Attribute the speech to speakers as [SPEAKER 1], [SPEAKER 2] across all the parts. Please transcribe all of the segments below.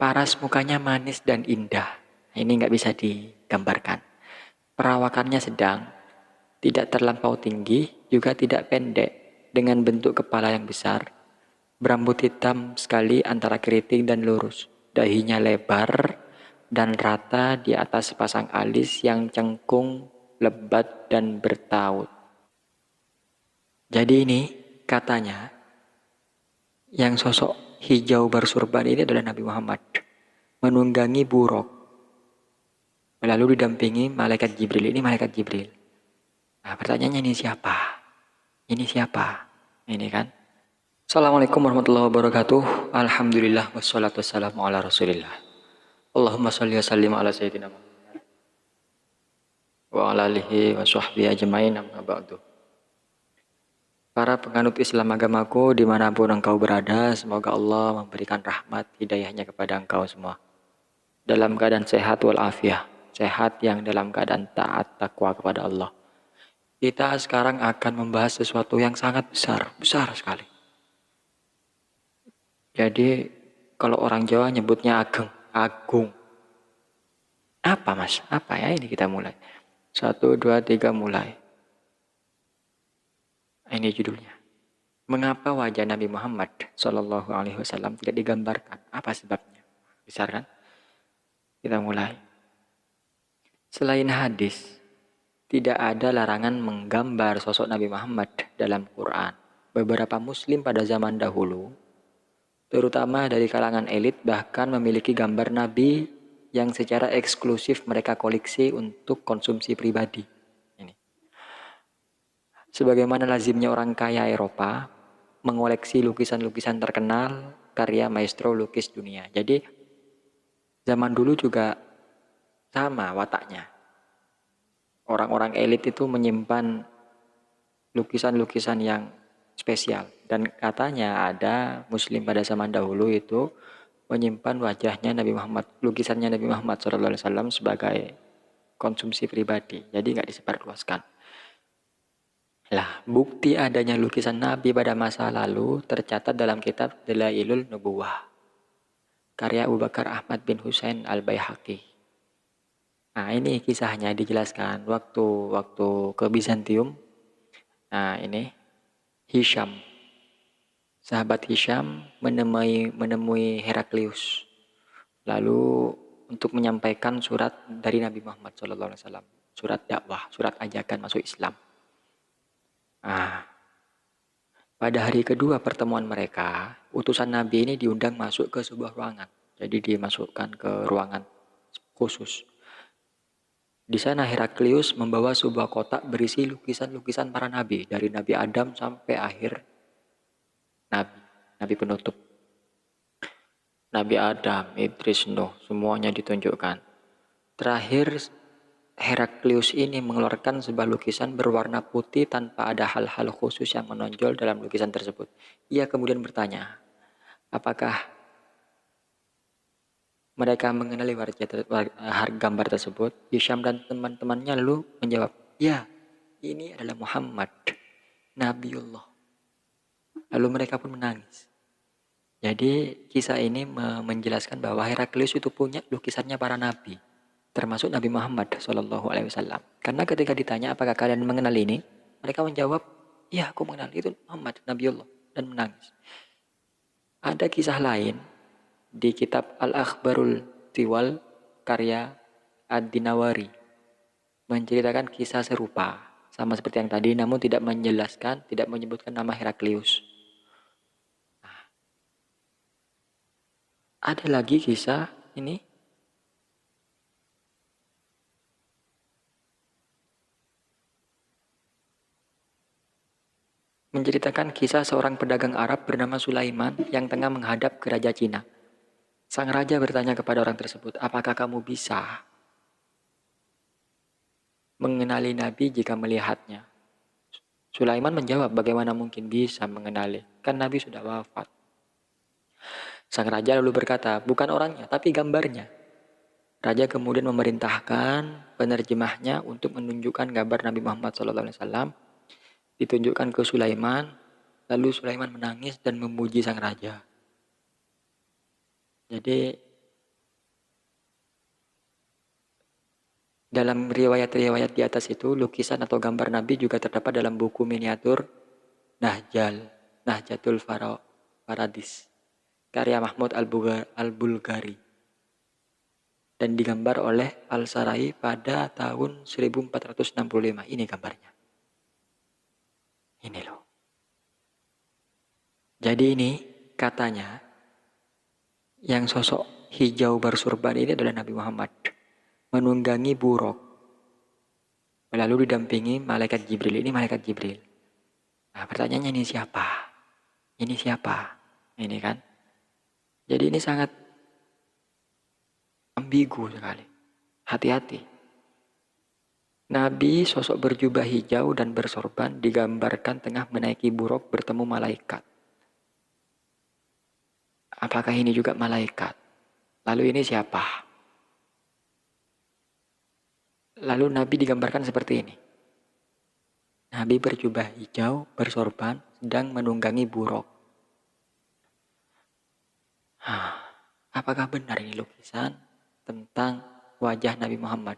[SPEAKER 1] Paras mukanya manis dan indah. Ini nggak bisa digambarkan. Perawakannya sedang, tidak terlampau tinggi, juga tidak pendek, dengan bentuk kepala yang besar, berambut hitam sekali antara keriting dan lurus, dahinya lebar dan rata di atas sepasang alis yang cengkung, lebat, dan bertaut. Jadi ini katanya, yang sosok hijau bersurban ini adalah Nabi Muhammad, menunggangi buruk, lalu didampingi malaikat Jibril. Ini malaikat Jibril. Nah, pertanyaannya ini siapa? Ini siapa? Ini kan. Assalamualaikum warahmatullahi wabarakatuh. Alhamdulillah wassalatu wassalamu ala Rasulillah. Allahumma shalli wa sallim ala sayyidina Muhammad wa ala alihi wa sahbihi ajmain, amma ba'du. Para penganut Islam agamaku dimanapun engkau berada, semoga Allah memberikan rahmat hidayahnya kepada engkau semua. Dalam keadaan sehat walafiat, sehat yang dalam keadaan taat takwa kepada Allah. Kita sekarang akan membahas sesuatu yang sangat besar sekali. Jadi kalau orang Jawa nyebutnya agung. Apa mas? Apa ya ini kita mulai? 1, 2, 3 mulai. Ini judulnya. Mengapa wajah Nabi Muhammad Shallallahu Alaihi Wasallam tidak digambarkan? Apa sebabnya? Besar kan? Kita mulai. Selain hadis, tidak ada larangan menggambar sosok Nabi Muhammad dalam Quran. Beberapa muslim pada zaman dahulu, terutama dari kalangan elit, bahkan memiliki gambar Nabi yang secara eksklusif mereka koleksi untuk konsumsi pribadi. Ini. Sebagaimana lazimnya orang kaya Eropa mengoleksi lukisan-lukisan terkenal karya maestro lukis dunia. Jadi zaman dulu juga sama wataknya. Orang-orang elit itu menyimpan lukisan-lukisan yang spesial. Dan katanya ada muslim pada zaman dahulu itu menyimpan wajahnya Nabi Muhammad, lukisannya Nabi Muhammad SAW sebagai konsumsi pribadi. Jadi nggak disebarluaskan. Lah, bukti adanya lukisan Nabi pada masa lalu tercatat dalam kitab Dalailul Nubuwah, karya Abu Bakar Ahmad bin Husain Al-Baihaqi. Nah, ini kisahnya dijelaskan waktu ke Bizantium. Nah, ini Hisham, sahabat Hisham menemui Heraklius. Lalu untuk menyampaikan surat dari Nabi Muhammad SAW, surat dakwah, surat ajakan masuk Islam. Nah, pada hari kedua pertemuan mereka, utusan Nabi ini diundang masuk ke sebuah ruangan. Jadi dimasukkan ke ruangan khusus. Di sana Heraklius membawa sebuah kotak berisi lukisan-lukisan para nabi, dari Nabi Adam sampai akhir nabi penutup. Nabi Adam, Idris, Nuh, semuanya ditunjukkan. Terakhir, Heraklius ini mengeluarkan sebuah lukisan berwarna putih tanpa ada hal-hal khusus yang menonjol dalam lukisan tersebut. Ia kemudian bertanya, apakah mereka mengenali gambar tersebut? Hisham dan teman-temannya lalu menjawab, ya, ini adalah Muhammad, Nabiullah. Lalu mereka pun menangis. Jadi kisah ini menjelaskan bahwa Heraklius itu punya lukisannya para nabi, termasuk Nabi Muhammad SAW. Karena ketika ditanya apakah kalian mengenal ini, mereka menjawab, iya aku mengenal, itu Muhammad, Nabiullah, dan menangis. Ada kisah lain di kitab Al-Akhbarul Tiwal karya Ad-Dinawari, menceritakan kisah serupa, sama seperti yang tadi, namun tidak menjelaskan, tidak menyebutkan nama Heraklius. Ada lagi kisah ini, menceritakan kisah seorang pedagang Arab bernama Sulaiman yang tengah menghadap ke Raja Cina. Sang raja bertanya kepada orang tersebut, apakah kamu bisa mengenali Nabi jika melihatnya? Sulaiman menjawab, bagaimana mungkin bisa mengenali? Kan Nabi sudah wafat. Sang raja lalu berkata, bukan orangnya, tapi gambarnya. Raja kemudian memerintahkan penerjemahnya untuk menunjukkan gambar Nabi Muhammad SAW. Ditunjukkan ke Sulaiman, lalu Sulaiman menangis dan memuji sang raja. Jadi Dalam riwayat-riwayat di atas itu, lukisan atau gambar Nabi juga terdapat dalam buku miniatur Nahjatul Faradis, karya Mahmud Al-Bulgari, dan digambar oleh Al-Sarai pada tahun 1465. Ini gambarnya. Ini loh. Jadi ini katanya yang sosok hijau bersurban ini adalah Nabi Muhammad menunggangi buruk, lalu didampingi malaikat Jibril. Ini malaikat Jibril. Nah, pertanyaannya ini siapa? Ini siapa? Ini kan. Jadi ini sangat ambigu sekali. Hati-hati. Nabi sosok berjubah hijau dan bersorban digambarkan tengah menaiki buruk bertemu malaikat. Apakah ini juga malaikat? Lalu ini siapa? Lalu Nabi digambarkan seperti ini. Nabi berjubah hijau, bersorban, sedang menunggangi buruk. Apakah benar ini lukisan tentang wajah Nabi Muhammad?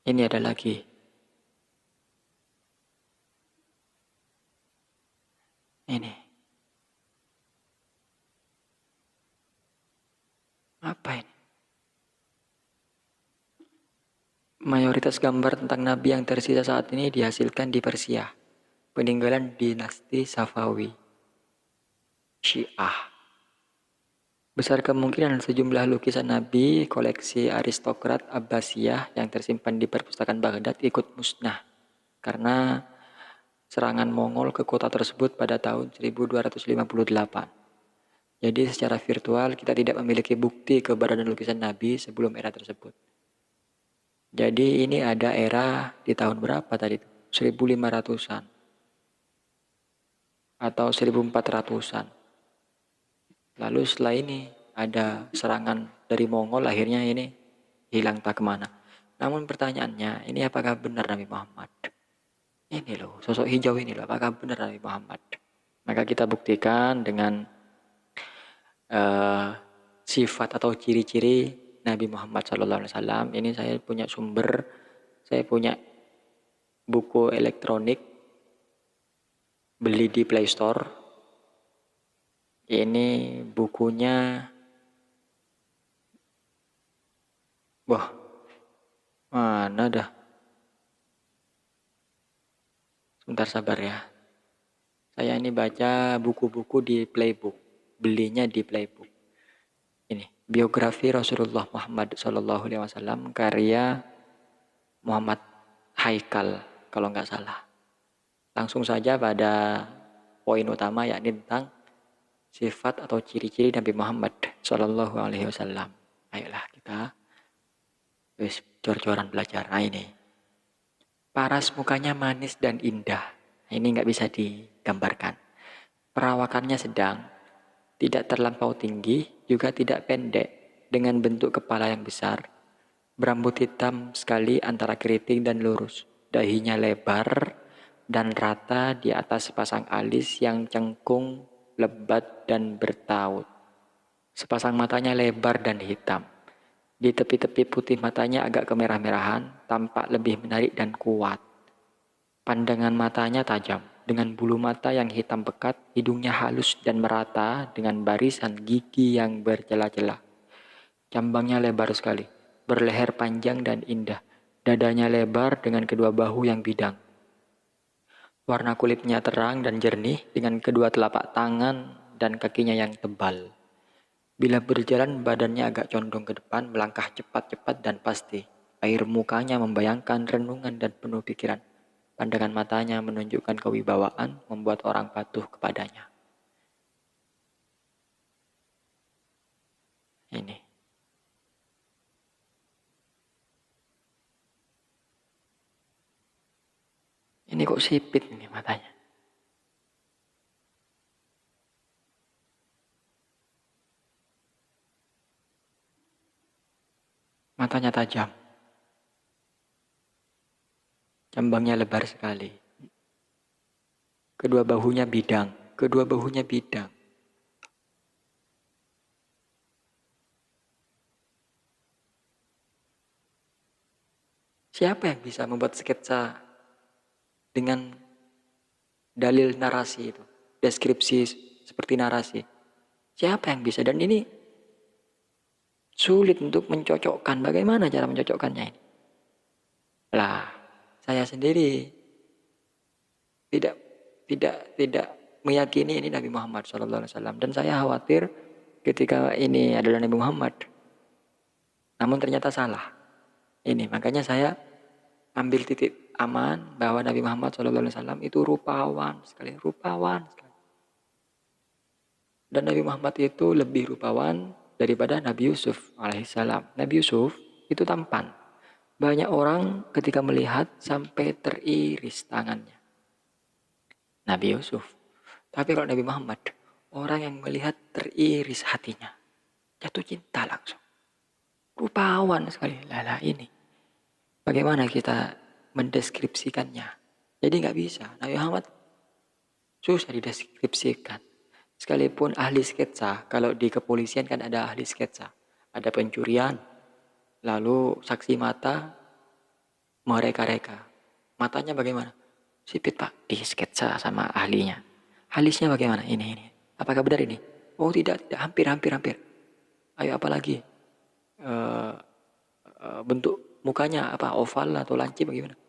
[SPEAKER 1] Ini ada lagi. Ini. Apa ini? Mayoritas gambar tentang Nabi yang tersisa saat ini dihasilkan di Persia, peninggalan dinasti Safawi, Syiah. Besar kemungkinan sejumlah lukisan Nabi koleksi aristokrat Abbasiyah yang tersimpan di perpustakaan Baghdad ikut musnah karena serangan Mongol ke kota tersebut pada tahun 1258. Jadi secara virtual kita tidak memiliki bukti keberadaan lukisan Nabi sebelum era tersebut. Jadi ini ada era di tahun berapa tadi? 1500-an atau 1400-an. Lalu setelah ini ada serangan dari Mongol, akhirnya ini hilang tak kemana. Namun pertanyaannya, ini apakah benar Nabi Muhammad? Ini loh, sosok hijau ini loh, apakah benar Nabi Muhammad? Maka kita buktikan dengan sifat atau ciri-ciri Nabi Muhammad SAW. Ini saya punya sumber, saya punya buku elektronik, beli di Play Store. Ini bukunya, wah, mana dah? Sebentar sabar ya. Saya ini baca buku-buku di Playbook, belinya di Playbook. Ini biografi Rasulullah Muhammad SAW karya Muhammad Haikal kalau nggak salah. Langsung saja pada poin utama yakni tentang sifat atau ciri-ciri Nabi Muhammad SAW. Ayolah kita jor-joran belajar. Nah ini. Paras mukanya manis dan indah. Ini nggak bisa digambarkan. Perawakannya sedang, tidak terlampau tinggi, juga tidak pendek, dengan bentuk kepala yang besar. Berambut hitam sekali antara keriting dan lurus. Dahinya lebar dan rata di atas sepasang alis yang cengkung, lebat dan bertaut. Sepasang matanya lebar dan hitam. Di tepi-tepi putih matanya agak kemerah-merahan, tampak lebih menarik dan kuat. Pandangan matanya tajam, dengan bulu mata yang hitam pekat, hidungnya halus dan merata dengan barisan gigi yang berjela-jela. Cambangnya lebar sekali, berleher panjang dan indah. Dadanya lebar dengan kedua bahu yang bidang. Warna kulitnya terang dan jernih dengan kedua telapak tangan dan kakinya yang tebal. Bila berjalan badannya agak condong ke depan, melangkah cepat-cepat dan pasti. Air mukanya membayangkan renungan dan penuh pikiran. Pandangan matanya menunjukkan kewibawaan, membuat orang patuh kepadanya. Ini. Ini kok sipit ini matanya. Matanya tajam. Cambangnya lebar sekali. Kedua bahunya bidang. Siapa yang bisa membuat sketsa dengan dalil narasi itu, deskripsi seperti narasi? Siapa yang bisa? Dan ini sulit untuk mencocokkan. Bagaimana cara mencocokkannya ini? Lah, saya sendiri tidak tidak meyakini ini Nabi Muhammad SAW, dan saya khawatir ketika ini adalah Nabi Muhammad, namun ternyata salah. Ini makanya saya ambil titik aman bahwa Nabi Muhammad SAW itu rupawan sekali. Dan Nabi Muhammad itu lebih rupawan daripada Nabi Yusuf alaihissalam. Nabi Yusuf itu tampan. Banyak orang ketika melihat sampai teriris tangannya. Nabi Yusuf. Tapi kalau Nabi Muhammad, orang yang melihat teriris hatinya. Jatuh cinta langsung. Rupawan sekali. Lala ini. Bagaimana kita mendeskripsikannya? Jadi nggak bisa. Nabi Muhammad susah dideskripsikan. Sekalipun ahli sketsa, kalau di kepolisian kan ada ahli sketsa. Ada pencurian, lalu saksi mata mereka-reka. Matanya bagaimana? Sipit pak, di sketsa sama ahlinya. Alisnya bagaimana? Ini. Apakah benar ini? Oh tidak, hampir. Ayo apa lagi? Bentuk mukanya apa? Oval atau lancip bagaimana?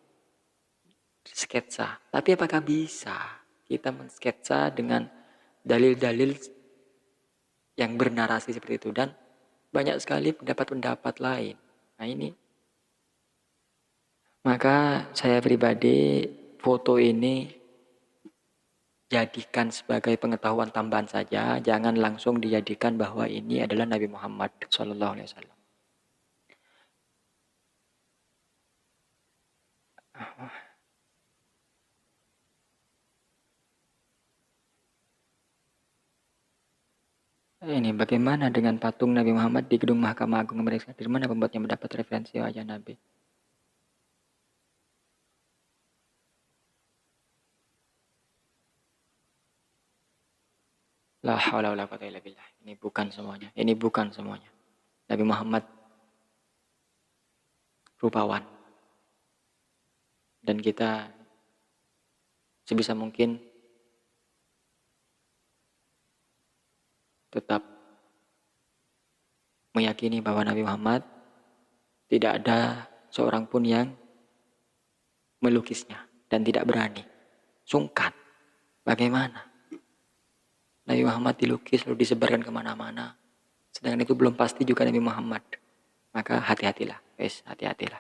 [SPEAKER 1] Sketsa. Tapi apakah bisa kita mensketsa dengan dalil-dalil yang bernarasi seperti itu? Dan banyak sekali pendapat-pendapat lain. Nah ini. Maka saya pribadi foto ini jadikan sebagai pengetahuan tambahan saja, jangan langsung dijadikan bahwa ini adalah Nabi Muhammad SAW. Ini bagaimana dengan patung Nabi Muhammad di gedung Mahkamah Agung Amerika? Dari mana pembuatnya mendapat referensi wajah Nabi? La haula wala quwwata illa billah. Ini bukan semuanya. Nabi Muhammad rupawan. Dan kita sebisa mungkin tetap meyakini bahwa Nabi Muhammad tidak ada seorang pun yang melukisnya dan tidak berani. Sungkan. Bagaimana? Nabi Muhammad dilukis lalu disebarkan kemana-mana. Sedangkan itu belum pasti juga Nabi Muhammad. Maka hati-hatilah. Hati-hatilah.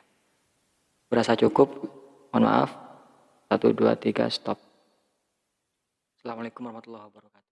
[SPEAKER 1] Berasa cukup? Mohon maaf. 1, 2, 3, stop. Assalamualaikum warahmatullahi wabarakatuh.